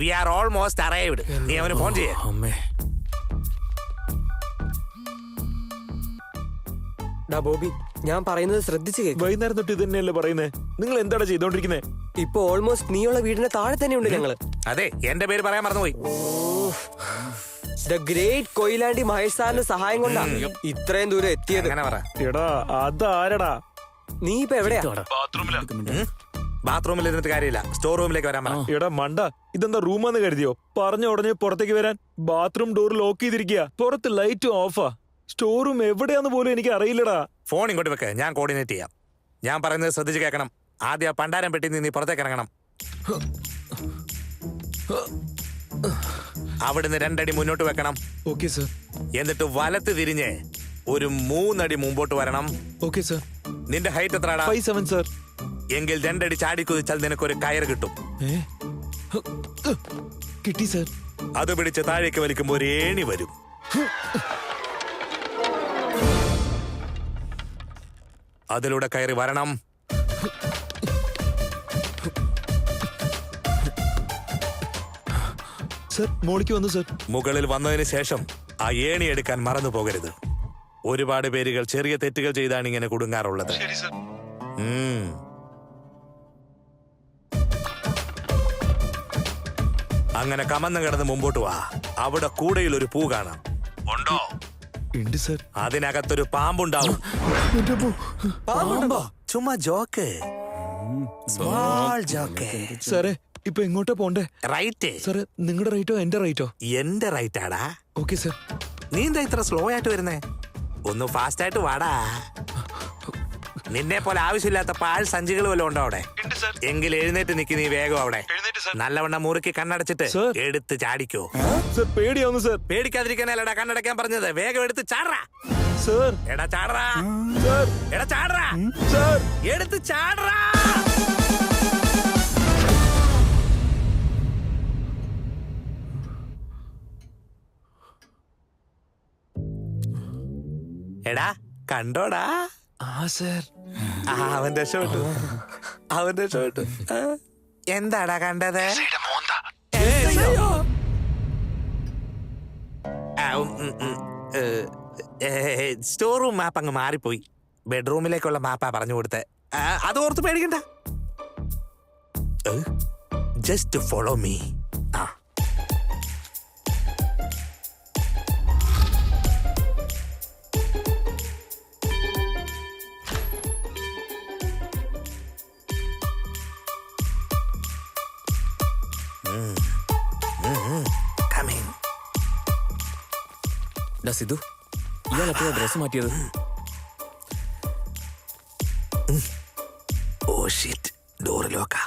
V are almost arrived. നീ അവന് phone ചെയ്യേ. ബോബി, ഞാൻ പറയുന്നത് ശ്രദ്ധിച്ചു കേക്ക്. വൈകുന്നേരം തൊട്ട് ഇത് തന്നെയല്ലേ പറയുന്നേ? നിങ്ങൾ എന്താണ് ചെയ്തോണ്ടിരിക്കുന്നേ? ഇപ്പൊ ഓൾമോസ്റ്റ് നീയുള്ള വീടിന്റെ താഴെ തന്നെയുണ്ട് ഞങ്ങള്. അതെ, എന്റെ പേര് പറയാൻ മറന്നുപോയി. ദ ഗ്രേറ്റ് കൊയിലാണ്ടി മഹേഷ് സാറിന്റെ സഹായം കൊണ്ടാണ് ഇത്രയും ദൂരം എത്തിയത്. അങ്ങനെ പറ. എടാ അതാരടാ? നീ ഇപ്പൊ എവിടെയാ? ബാത്റൂമിൽ ഇരുന്നിട്ട് കാര്യമില്ല, സ്റ്റോർ റൂമിലേക്ക് വരാൻ പറ. എടാ മണ്ട, ഇതെന്താ റൂമാന്ന് കരുതിയോ? പറഞ്ഞ ഉടനെ പുറത്തേക്ക് വരാൻ. ബാത്റൂം ഡോർ ലോക്ക് ചെയ്തിരിക്കുക, പുറത്ത് ലൈറ്റ് ഓഫാ. സ്റ്റോർ റൂം എവിടെയാന്ന് പോലും എനിക്ക് അറിയില്ലടാ. ഫോൺ ഇങ്ങോട്ട് വെക്ക്, ഞാൻ കോർഡിനേറ്റ് ചെയ്യാം. ഞാൻ പറയുന്നത് ശ്രദ്ധിച്ച് കേൾക്കണം. ആദ്യം ആ പണ്ടാരം പെട്ടി നീ പുറത്തേക്ക് ഇറങ്ങണം. അവിടുന്ന് 2 അടി മുന്നോട്ട് വെക്കണം. Okay sir. എന്നിട്ട് വലത്ത് തിരിഞ്ഞ് ഒരു 3 അടി മുമ്പോട്ട് വരണം. Okay sir. നിന്റെ ഹൈറ്റ് എത്രടാ? 5'7" സർ. എങ്കിൽ 2 അടി ചാടി കുതിച്ചാൽ നിനക്കൊരു കയറ് കിട്ടും. കിട്ടി സർ. അത് പിടിച്ച് താഴേക്ക് വലിക്കുമ്പോൾ ഒരു ഏണി വരും. അതിലൂടെ കയറി വരണം. സർ മോളിക്ക് വന്നു സർ. മുകളിൽ വന്നതിന് ശേഷം ആ ഏണി എടുക്കാൻ മറന്നു പോകരുത്. ഒരുപാട് പേരുകൾ ചെറിയ തെറ്റുകൾ ചെയ്താണ് ഇങ്ങനെ കുടുങ്ങാറുള്ളത്. അങ്ങനെ കമന്ന് കിടന്ന് മുമ്പോട്ട് വാ. അവിടെ കൂടയിൽ ഒരു പൂ കാണാം. ഉണ്ടോ? ഉണ്ട് സർ. അതിനകത്തൊരു പാമ്പുണ്ടാവും. ചുമ്മാ ജോക്ക്, സ്മോൾ ജോക്ക്. സാറേ ഇപ്പൊ എങ്ങോട്ടാ പോണ്ടേ? റൈറ്റ്. സാറേ നിങ്ങളുടെ റൈറ്റോ എന്റെ റൈറ്റോ? എന്റെ റൈറ്റ് ആടാ. Okay sir. നീ എന്താ ഇത്ര സ്ലോ ആയിട്ട് വരുന്നേ? ഒന്ന് ഫാസ്റ്റ് ആയിട്ട് വാടാ. നിന്നെ പോലെ ആവശ്യമില്ലാത്ത പാൽ സഞ്ചികൾ വല്ലതും ഉണ്ടോ അവിടെ? എങ്കിൽ എഴുന്നേറ്റ് നിക്ക്. നീ വേഗം അവിടെ നല്ലവണ്ണം മുറുക്കി കണ്ണടച്ചിട്ട് എടുത്ത് ചാടിക്കോ. സർ പേടിയാവുന്നു സർ. പേടിക്കാതിരിക്കാനല്ലടാ കണ്ണടയ്ക്കാൻ പറഞ്ഞത്. വേഗം എടുത്ത് ചാടറാ. സർ എടാ ചാടറാ. സർ എടാ ചാടറാ. സർ എടുത്ത് ചാടറാ. എടാ കണ്ടോടാ? അവൻ രക്ഷപ്പെട്ടു. എന്താടാ കണ്ടത്? സ്റ്റോർ റൂം മാപ്പ് അങ്ങ് മാറിപ്പോയി. ബെഡ്റൂമിലേക്കുള്ള മാപ്പാ പറഞ്ഞു കൊടുത്തേ. അത് ഓർത്ത് പേടിക്കണ്ട. Just follow me. സിദ്ധു, ഇയാൾ എപ്പോഴാ ഡ്രസ് മാറ്റിയത്? Oh shit, door ലോക്കാ.